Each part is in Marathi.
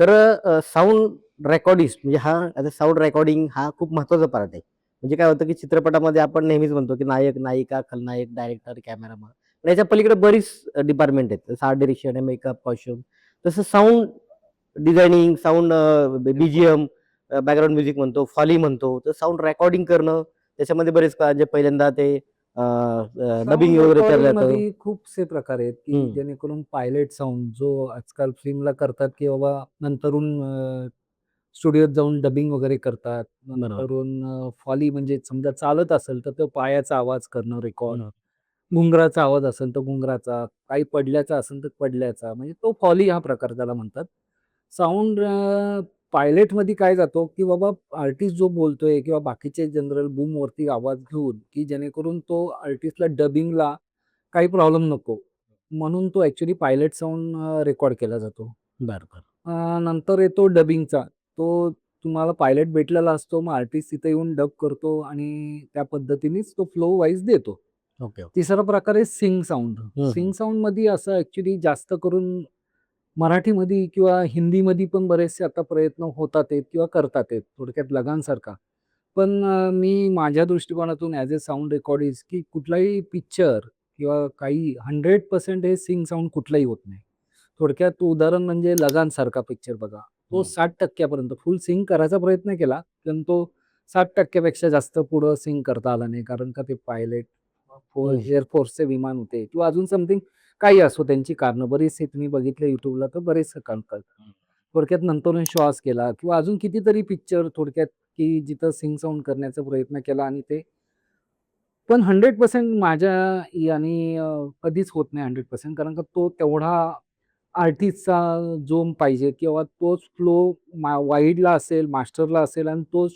तर साउंड रेकॉर्डिस्ट म्हणजे हा आता साउंड रेकॉर्डिंग हा खूप महत्त्वाचा पार्ट आहे. म्हणजे काय होतं, की चित्रपटामध्ये आपण नेहमीच म्हणतो, की नायक, नायिका, खलनायक, डायरेक्टर, कॅमेरामन. पण याच्या पलीकडे बरीच डिपार्टमेंट आहेत. जसं आर्ट डायरेक्शन आहे, मेकअप, कॉस्ट्यूम. तसं sound designing, sound BGM, background music म्हणतो, फॉली म्हणतो. तर साउंड रेकॉर्डिंग करणं त्याच्यामध्ये बरेच म्हणजे पहिल्यांदा ते डबिंग साउंड वगैरे केलं रेकॉर्डिंग जातं. मध्ये खूपसे प्रकार आहेत, की हं. जेणेकरून पायलट साउंड जो आजकाल फिल्मला करतात, की बाबा नंतरून स्टुडिओत जाऊन डबिंग वगैरे करतात. बरोबर. नंतरून फॉली म्हणजे समजा चालत असेल, तर तो पायाचा आवाज करणं रेकॉर्ड. हं. घुंगराचा आवाज असेल तर घुंगराचा, काही पडल्याचा असेल तर पडल्याचा, म्हणजे तो फॉली हा प्रकार त्याला म्हणतात. साउंड पायलटमध्ये काय जातो, की बाबा आर्टिस्ट जो बोलतोय किंवा बाकीचे जनरल बूमवरती आवाज घेऊन, की जेणेकरून तो आर्टिस्टला डबिंगला काही प्रॉब्लेम नको. म्हणून तो ॲक्चुअली पायलट साउंड रेकॉर्ड केला जातो. बरं, बरं. नंतर येतो डबिंगचा. तो तुम्हाला पायलट भेटलेला असतो. मग आर्टिस्ट तिथे येऊन डब करतो आणि त्या पद्धतीनेच तो फ्लो वाईज देतो. Okay, okay. तिसरा प्रकार आहे सिंग साउंड. हं, सिंग हं. साउंडमध्ये असं ॲक्चुअली जास्त करून मराठीमध्ये किंवा हिंदीमध्ये पण बरेचसे आता प्रयत्न होतात आहेत किंवा करतात आहेत. थोडक्यात लगानसारखा. पण मी माझ्या दृष्टिकोनातून ॲज अ साउंड रेकॉर्डिस्ट, की कुठलाही पिक्चर किंवा काही 100% हे सिंग साउंड कुठलाही होत नाही. थोडक्यात उदाहरण म्हणजे लगानसारखा पिक्चर बघा. तो हं. 60% पर्यंत फुल सिंग करायचा प्रयत्न केला, पण तो 60% पेक्षा जास्त पुढं सिंग करता आला नाही. कारण का ते पायलट हं. एअर फोर्सचे विमान होते किंवा अजून समथिंग काही असो त्यांची कारणं. बरेचसे तुम्ही बघितले YouTubeला तर बरेचसे कारण कळतात. थोडक्यात नंतरून श्वास केला किंवा अजून कितीतरी पिक्चर थोडक्यात, की जिथं सिंग साउंड करण्याचा प्रयत्न केला आणि ते पण 100% माझ्या याने कधीच होत नाही 100% कारण का तो तेवढा आर्टिस्टचा जोम पाहिजे किंवा तोच फ्लो वाईडला असेल, मास्टरला असेल आणि तोच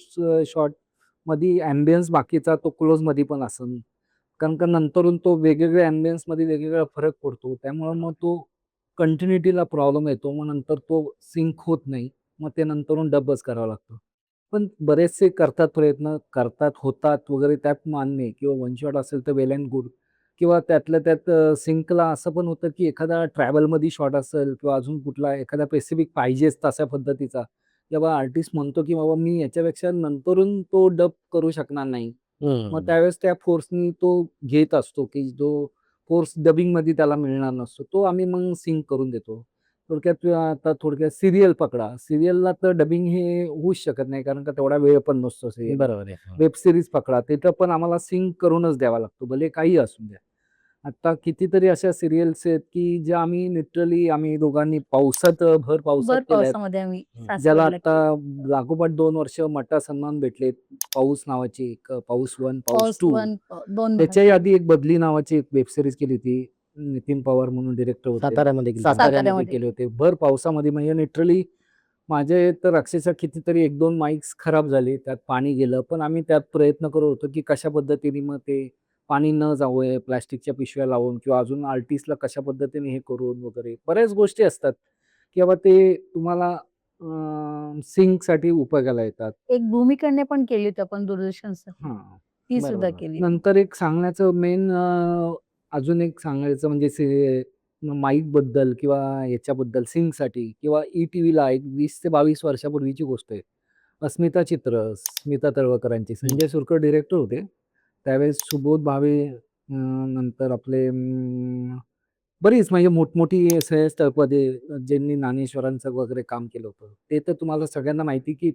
शॉटमध्ये अँबियन्स बाकीचा तो क्लोजमध्ये पण असेल. कारण का नंतरून तो वेगवेगळ्या अँबियन्समध्ये वेगवेगळा फरक पडतो. त्यामुळं मग तो कंटिन्युटीला प्रॉब्लेम येतो. मग नंतर तो सिंक होत नाही. मग ते नंतरून डबच करावं लागतं. पण बरेचसे करतात प्रयत्न, करतात, होतात वगैरे त्यात मान्य आहे किंवा वन शॉट असेल तर वेल एंड गुड किंवा त्यातल्या त्यात सिंकला असं पण होतं, की एखादा ट्रॅव्हलमध्ये शॉट असेल किंवा अजून कुठला एखादा स्पेसिफिक पाहिजेच तशा पद्धतीचा. तेव्हा आर्टिस्ट म्हणतो, की बाबा मी याच्यापेक्षा नंतरून तो डब करू शकणार नाही. मग हं. त्यावेळेस त्या फोर्सनी तो घेत असतो, की जो फोर्स डबिंगमध्ये त्याला मिळणार नसतो. तो आम्ही मग सिंक करून देतो. थोडक्यात आता थोडक्यात सीरियल पकडा. सीरियलला तर डबिंग हे होऊच शकत नाही, कारण का तेवढा वेळ पण नसतो सीरियलला. बरोबर आहे. हं. वेब सीरीज पकडा, तिथं पण आम्हाला सिंक करूनच द्यावा लागतो, भले काहीही असू द्या. आता कितीतरी अशा सीरियल्स आहेत, की ज्या आम्ही लिटरली आम्ही दोघांनी पावसात भर पावसात भर केल्यात. पावसामध्ये आम्ही हं. ज्याला सासवडला आता केली. लागोपाठ 2 वर्ष मटा सन्मान भेटलेत. पाऊस नावाची एक पाऊस 1, पाऊस पाऊस 2. 1 2 भाग त्याच्याही केले. आधी एक बदली नावाची एक वेब सीरीज केली होती. नितीन पवार म्हणून डायरेक्टर होते. साताऱ्यामध्ये गेली होती. साताऱ्यामध्ये साताऱ्यामध्ये. केले होते. भर पावसामध्ये म्हणजे लिटरली माझे तर अक्षरशः कितीतरी 1-2 माईक्स खराब झाले. त्यात पाणी गेलं. पण आम्ही त्यात प्रयत्न करत होतो, की कशा पद्धतीने मग ते पाणी न जावं, प्लास्टिकच्या पिशव्या लावून किंवा अजून आर्टिस्टला कशा पद्धतीने हे करून वगैरे बऱ्याच गोष्टी असतात, की बाबा ते तुम्हाला सिंकसाठी उपयोगाला येतात. एक भूमिकडने पण केली होती आपण दूरदर्शनसाठी. हां. ती सुद्धा बरोबर. केली होती. नंतर एक सांगण्याचं मेन अजून एक सांगायचं म्हणजे माईकबद्दल किंवा याच्याबद्दल सिंगसाठी किंवा ई-टीव्हीला एक 20 ते 22 वर्षापूर्वीची गोष्ट आहे. अस्मिता चित्र, स्मिता तळवकरांची. हं. संजय सुरकर डायरेक्टर होते. त्यावेळेस सुबोध भावे नंतर आपले बरीच म्हणजे मोठमोठी श्रेयस तळपदे ज्यांनी ज्ञानेश्वरांचं वगैरे काम केलं होतं. ते तर तुम्हाला सगळ्यांना माहिती की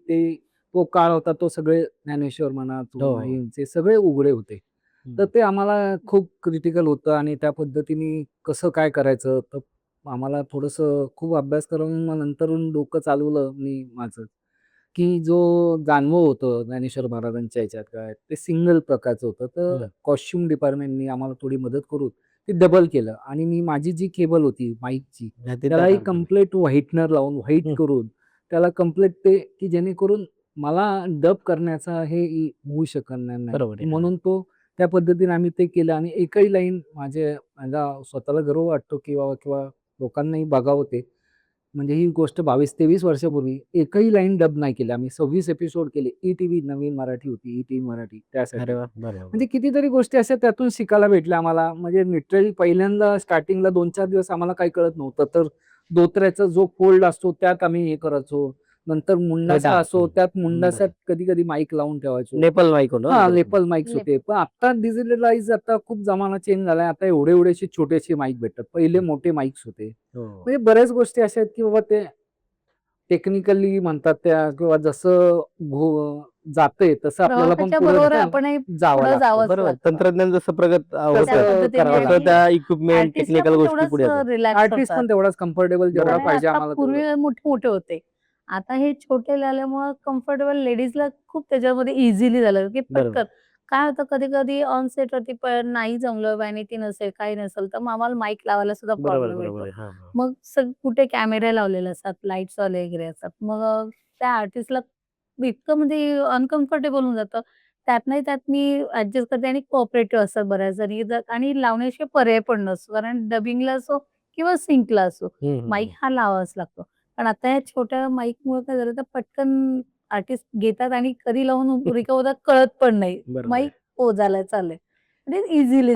तो काळ होता तो सगळे ज्ञानेश्वर म्हणा, हो, हो. तुमाईंचे सगळे उघडे होते. तर हं. ते आम्हाला खूप क्रिटिकल होतं आणि त्या पद्धतीने कसं काय करायचं? तर आम्हाला थोडंसं खूप अभ्यास करून मग नंतरून डोकं चालवलं मी माझं, की जो जानवं होतं ज्ञानेश्वर महाराजांच्या ह्याच्यात काय, ते सिंगल प्रकारचं होतं. तर हं. कॉस्ट्यूम डिपार्टमेंटनी आम्हाला थोडी मदत करून ते डबल केलं आणि मी माझी जी केबल होती माईकची, ते त्या त्यालाही टाकलं. कंप्लीट व्हाईटनर लावून व्हाईट हं. करून त्याला कंप्लीट ते की जेणेकरून मला डब करण्याचा हे होऊ शकणार नाही. बरोबर आहे. हां. म्हणून त्या पद्धतीने आम्ही ते केलं आणि एकही लाईन माझा स्वतःला गर्व वाटतो की बाबा किंवा लोकांनाही बघावं ते. म्हणजे ही गोष्ट 22-23 वर्षापूर्वी एकही लाईन डब नाही केली. आम्ही 26 एपिसोड केले. ई-टीव्ही नवीन मराठी होती, ई-टीव्ही मराठी त्यासाठी. अरे वाह! बरोबर. म्हणजे कितीतरी गोष्टी अशा त्यातून शिकायला भेटल्या आम्हाला. म्हणजे लिटरली पहिल्यांदा स्टार्टिंगला 2-4 दिवस आम्हाला काही कळत नव्हतं. तर धोत्र्याचा जो फोल्ड असतो त्यात आम्ही हे करायचो. नंतर मुंडासा गदा. असो त्यात मुंडासात मुंडासा. कधी-कधी माईक लावून ठेवायचो. नेपाल माईक होतं हां, ना? लेपल माईक्स लेप होते. पण आता डिजिटलाइज आता खूप जमाना चेंज झालाय. आता एवढे-एवढेसे छोटेसे माईक भेटतात. पहिले मोठे माईक्स होते. हो. म्हणजे बऱ्याच गोष्टी अशा आहेत, की बाबा ते टेक्निकली म्हणतात त्या किंवा जसं जातंय तसं आपल्याला पण प्रवासाच्या पुढे बरोबर आपणही जावं पुढे लागतं. जावंच बरोबर. लागतं. तंत्रज्ञान जसं प्रगत होत त्या तसं पद्धतीने करावं तसं आणि त्या इक्विपमेंट, आर्टिस्टला टेक्निकल पण गोष्टी तेवढंच पुढे जातात. रिलॅक्स आर्टिस्ट होतात. पण तेवढाच कम्फर्टेबल जेवढा बरोबर. कारण पाहिजे आता आम्हाला पूर्वी तेवढं. मोठे-मोठे होते. आता हे छोटे झाल्यामुळं कम्फर्टेबल लेडीजला खूप त्याच्यामध्ये इझिली झालं, की बरोबर. पटकन. काय होतं कधी-कधी ऑन सेटवरती नाही जमलं, व्हॅनिटी नसेल, काही नसेल, तर मग आम्हाला माईक लावायला सुद्धा बरोबर, प्रॉब्लेम बरोबर येतो. आहे. हां, हां. मग कुठे कॅमेरे लावलेले असतात, लाईट्सवाले वगैरे असतात. मग त्या आर्टिस्टला इतकं म्हणजे अनकम्फर्टेबल होऊन जातं. त्यातनंही त्यात मी ॲडजस्ट करते आणि कोऑपरेटिव्ह असतात बऱ्याच जणी आणि लावण्याशिवाय पर्याय पण नसतो. कारण डबिंगला असो किंवा सिंकला असो, हं, हं, माईक हं. हा लावावाच लागतो. पण आता या छोट्या माईकमुळे काय झालं, तर पटकन आर्टिस्ट घेतात आणि कधी लावून रिकव्हर होतात कळत पण नाही. बरोबर आहे. माईक झालंय, चाललंय. म्हणजे इझिली